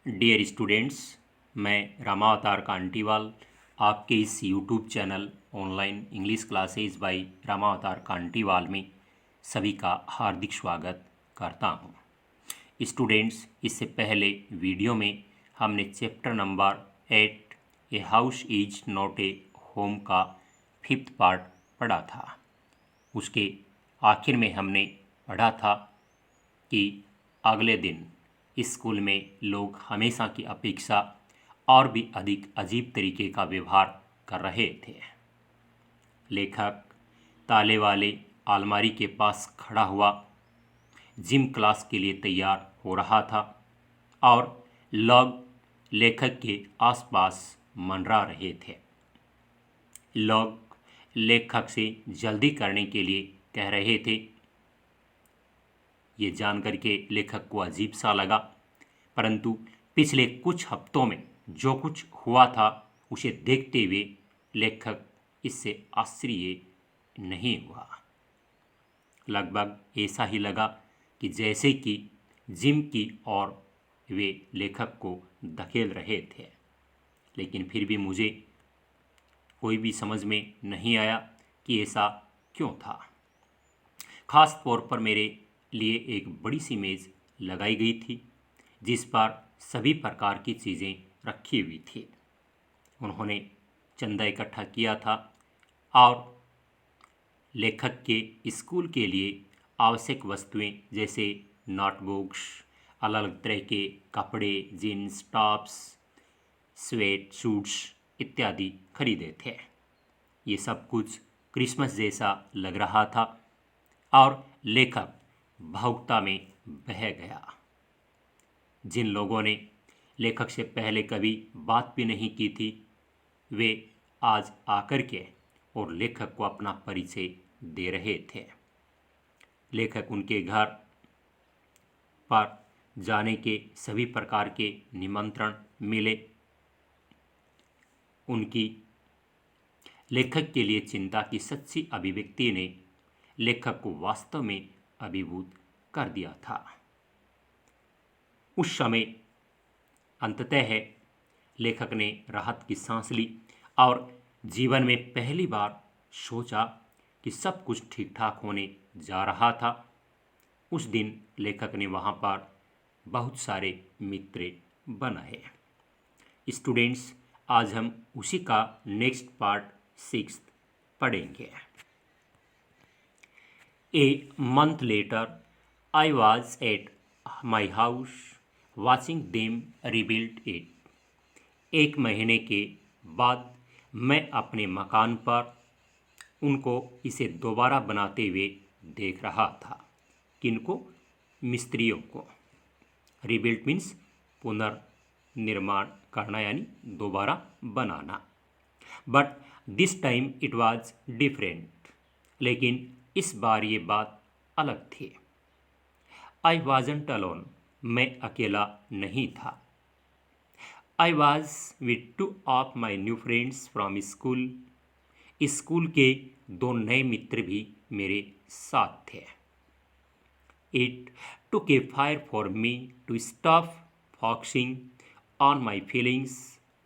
Dear students, मैं रामावतार कांटीवाल आपके इस YouTube channel online English classes by Ramavatar Kantiwal में सभी का हार्दिक स्वागत करता हूं। स्टूडेंट्स, इससे पहले वीडियो में हमने chapter number 8 a house is not a home का 5th पार्ट पढ़ा था। उसके आखिर में हमने पढ़ा था कि अगले दिन स्कूल में लोग हमेशा की अपेक्षा और भी अधिक अजीब तरीके का व्यवहार कर रहे थे। लेखक ताले वाले अलमारी के पास खड़ा हुआ जिम क्लास के लिए तैयार हो रहा था और लोग लेखक के आसपास मंडरा रहे थे। लोग लेखक से जल्दी करने के लिए कह रहे थे। ये जानकर के लेखक को अजीब सा लगा, परंतु पिछले कुछ हफ्तों में जो कुछ हुआ था उसे देखते हुए लेखक इससे आश्चर्य नहीं हुआ। लगभग ऐसा ही लगा कि जैसे कि जिम की ओर वे लेखक को धकेल रहे थे, लेकिन फिर भी मुझे कोई भी समझ में नहीं आया कि ऐसा क्यों था। खास तौर पर मेरे लिए एक बड़ी सी मेज़ लगाई गई थी जिस पर सभी प्रकार की चीज़ें रखी हुई थी। उन्होंने चंदा इकट्ठा किया था और लेखक के स्कूल के लिए आवश्यक वस्तुएं जैसे नोटबुक्स, अलग अलग तरह के कपड़े, जीन्स, टॉप्स, स्वेट सूट्स इत्यादि खरीदे थे। ये सब कुछ क्रिसमस जैसा लग रहा था और लेखक भावुकता में बह गया। जिन लोगों ने लेखक से पहले कभी बात भी नहीं की थी, वे आज आकर के और लेखक को अपना परिचय दे रहे थे। लेखक उनके घर पर जाने के सभी प्रकार के निमंत्रण मिले। उनकी लेखक के लिए चिंता की सच्ची अभिव्यक्ति ने लेखक को वास्तव में अभिभूत कर दिया था। उस समय अंततः लेखक ने राहत की सांस ली और जीवन में पहली बार सोचा कि सब कुछ ठीक ठाक होने जा रहा था। उस दिन लेखक ने वहाँ पर बहुत सारे मित्र बनाए। स्टूडेंट्स, आज हम उसी का नेक्स्ट पार्ट 6 पढ़ेंगे। A month later, I was at my house watching them rebuild it. एक महीने के बाद मैं अपने मकान पर उनको इसे दोबारा बनाते हुए देख रहा था। किनको? मिस्त्रियों को। रिबिल्ड मीन्स पुनर्निर्माण करना, यानी दोबारा बनाना। But this time it was different, लेकिन इस बार ये बात अलग थी। आई वाजंट अलोन, मैं अकेला नहीं था। I was with 2 of my new friends from school. School के 2 नए मित्र भी मेरे साथ थे। It took a fire for me to stop focusing on my feelings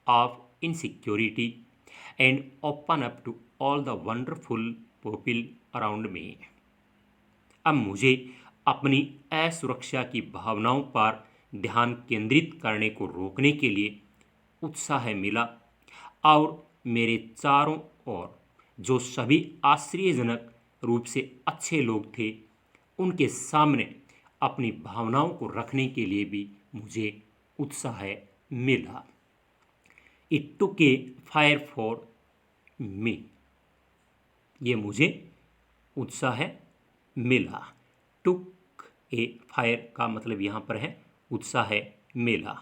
of insecurity and open up to all the wonderful people around me. अब मुझे अपनी असुरक्षा की भावनाओं पर ध्यान केंद्रित करने को रोकने के लिए उत्साह मिला और मेरे चारों ओर जो सभी आश्चर्यजनक रूप से अच्छे लोग थे, उनके सामने अपनी भावनाओं को रखने के लिए भी मुझे उत्साह मिला। It took a fire for मी, ये मुझे उत्साह मिला। टुक ए फायर का मतलब यहाँ पर है उत्साह मिला।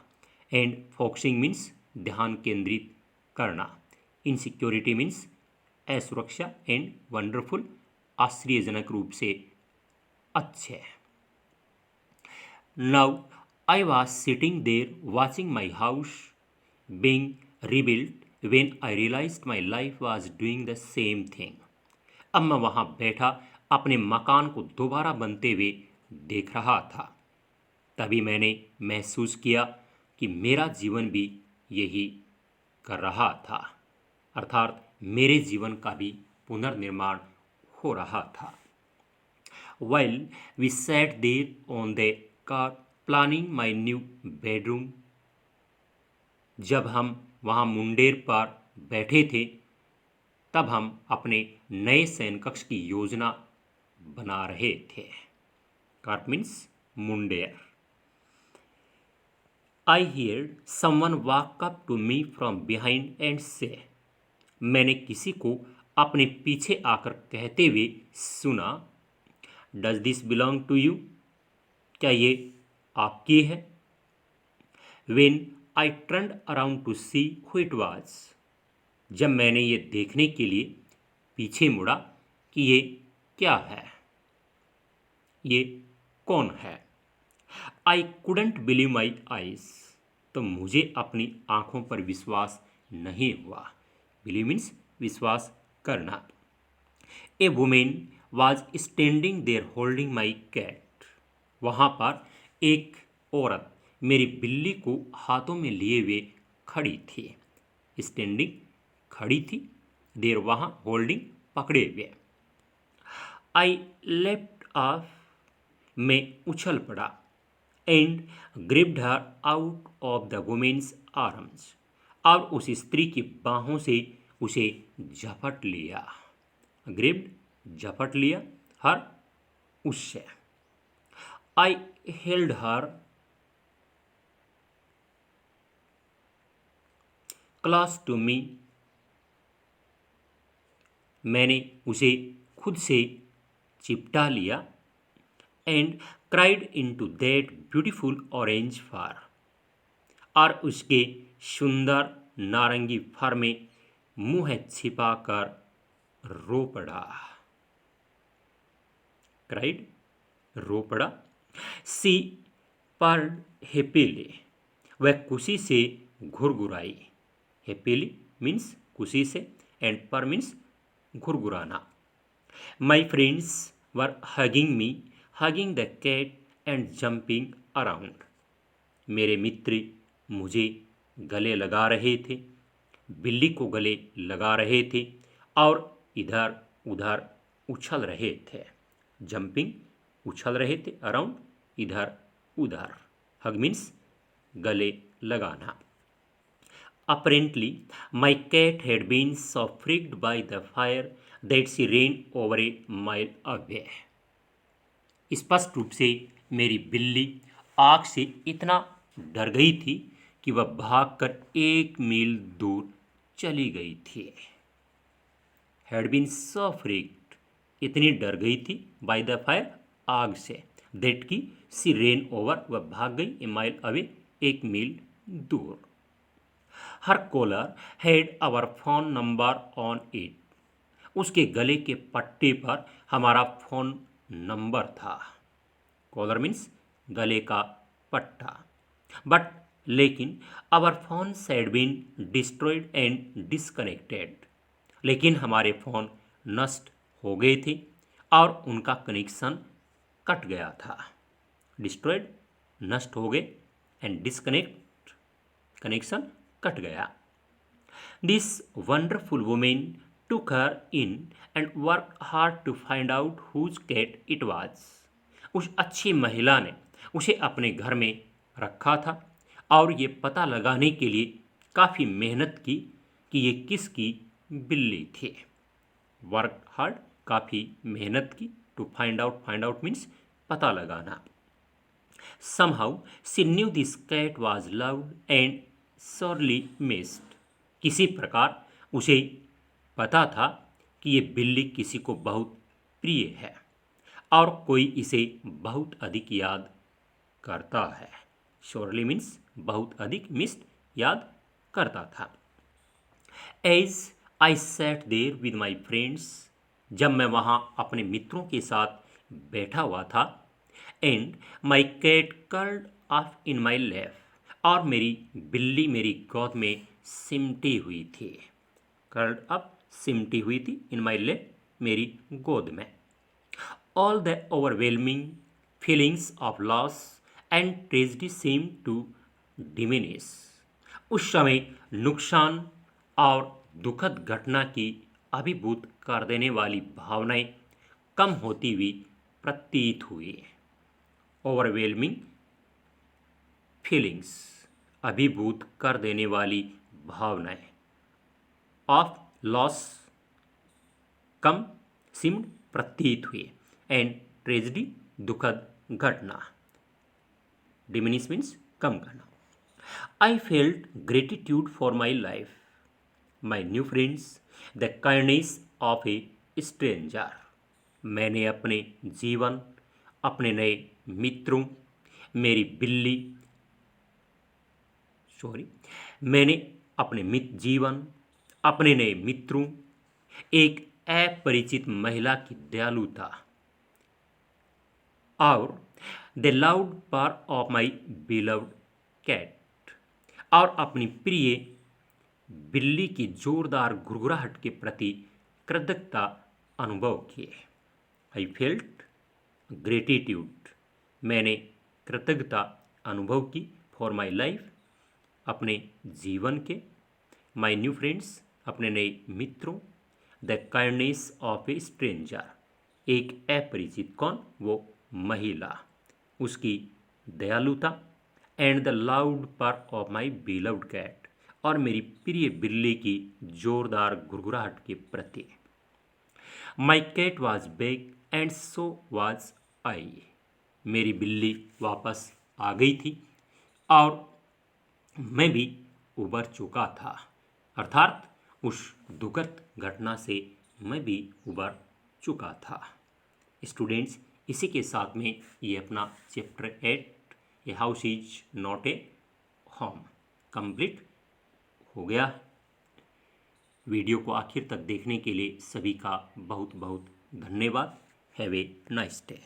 एंड फोकसिंग मीन्स ध्यान केंद्रित करना। इनसिक्योरिटी मीन्स असुरक्षा। एंड वंडरफुल आश्चर्यजनक रूप से अच्छे। Now I was sitting there watching my house being rebuilt when I realized my life was doing the same thing. अब मैं वहाँ बैठा अपने मकान को दोबारा बनते हुए देख रहा था। तभी मैंने महसूस किया कि मेरा जीवन भी यही कर रहा था, अर्थात मेरे जीवन का भी पुनर्निर्माण हो रहा था। While we sat there on the car planning my new bedroom, जब हम वहाँ मुंडेर पर बैठे थे, तब हम अपने नए शयन कक्ष की योजना बना रहे थे। कार्प मीन्स मुंडेर। I heard someone walk up to me from behind and say, मैंने किसी को अपने पीछे आकर कहते हुए सुना, does this belong to you? क्या ये आपकी है? When I turn around to see who it was, जब मैंने ये देखने के लिए पीछे मुड़ा कि ये क्या है, ये कौन है। I couldn't believe my eyes, तो मुझे अपनी आंखों पर विश्वास नहीं हुआ। बिलीव मीन्स विश्वास करना। A women was standing there holding my cat, वहाँ पर एक औरत मेरी बिल्ली को हाथों में लिए हुए खड़ी थी। स्टैंडिंग खड़ी थी, देर वहाँ होल्डिंग पकड़े हुए। आई लेफ्ट ऑफ, मैं उछल पड़ा, and gripped her out of the women's arms, और उस स्त्री की बाहों से उसे झपट लिया। ग्रिप्ड झपट लिया, हर उससे। I held her close to me, मैंने उसे खुद से चिपटा लिया। And cried into that beautiful orange fur, और उसके सुंदर नारंगी फर में मुंह छिपा कर रो पड़ा। क्राइड, रो पड़ा। सी पर्ड हैप्पीली, वह खुशी से घुरघुराई। हैप्पीली मीन्स खुशी से, एंड पर मीन्स घुरघुराना। My friends were hugging me, hugging the cat and jumping around, मेरे मित्र मुझे गले लगा रहे थे, बिल्ली को गले लगा रहे थे, और इधर उधर उछल रहे थे। जंपिंग उछल रहे थे, अराउंड इधर उधर। हग मीन्स गले लगाना। Apparently, my cat had been so freaked by the fire that she ran over a mile away. स्पष्ट रूप से मेरी बिल्ली आग से इतना डर गई थी कि वह भागकर 1 मील दूर चली गई थी। Had been so freaked, इतनी डर गई थी, by the fire, आग से, that की she ran over, वह भाग गई, a mile away, 1 मील दूर। Her collar had our phone number on it, उसके गले के पट्टे पर हमारा फोन नंबर था। कॉलर मीन्स गले का पट्टा। बट लेकिन our phone had been destroyed and disconnected, लेकिन हमारे फ़ोन नष्ट हो गए थे और उनका कनेक्शन कट गया था। डिस्ट्रॉयड नष्ट हो गए, एंड डिसकनेक्ट कनेक्शन कट गया। This wonderful women took her in and work hard to find out whose cat it was, उस अच्छी महिला ने उसे अपने घर में रखा था और ये पता लगाने के लिए काफ़ी मेहनत की कि ये किसकी बिल्ली थी। वर्क हार्ड, काफ़ी मेहनत की, टू फाइंड आउट मीन्स पता लगाना। Somehow she knew this cat was loved and sorely missed. किसी प्रकार उसे पता था कि ये बिल्ली किसी को बहुत प्रिय है और कोई इसे बहुत अधिक याद करता है। Sorely means बहुत अधिक, missed याद करता था। As I sat there with my friends, जब मैं वहाँ अपने मित्रों के साथ बैठा हुआ था, and my cat curled up in my lap, और मेरी बिल्ली मेरी गोद में सिमटी हुई थी। कर्ल्ड अप, सिमटी हुई थी, इन माई लैप, मेरी गोद में। All the overwhelming feelings of loss and tragedy seem to diminish. उस समय नुकसान और दुखद घटना की अभिभूत कर देने वाली भावनाएं कम होती हुई प्रतीत हुई। ओवरवेलमिंग फीलिंग्स, अभिभूत कर देने वाली भावनाएं ऑफ लॉस कम सिम्ड प्रतीत हुए। एंड ट्रेजिडी, दुखद घटना। डिमिनिश मीन्स कम करना। I felt gratitude for my life, my new friends, the kindness of a stranger. मैंने अपने जीवन, अपने नए मित्रों, मेरी बिल्ली सॉरी मैंने अपने जीवन, अपने नए मित्रों, एक अपरिचित महिला की दयालुता और the loud purr of my beloved cat, और अपनी प्रिय बिल्ली की जोरदार गुड़गुड़ाहट के प्रति कृतज्ञता अनुभव किए। आई फेल्ट ग्रेटिट्यूड, मैंने कृतज्ञता अनुभव की, फॉर माई लाइफ, अपने जीवन के, माई न्यू फ्रेंड्स, अपने नए मित्रों, the kindness of a stranger, एक अपरिचित, कौन, वो महिला, उसकी दयालुता, and the loud purr of my beloved cat, और मेरी प्रिय बिल्ली की जोरदार गुड़गुड़ाहट के प्रति। My cat was back and so was I, मेरी बिल्ली वापस आ गई थी और मैं भी उबर चुका था, अर्थात उस दुखद घटना से मैं भी उबर चुका था। स्टूडेंट्स, इसी के साथ में ये अपना chapter 8 a house is not a home complete हो गया। वीडियो को आखिर तक देखने के लिए सभी का बहुत बहुत धन्यवाद। Have a nice day.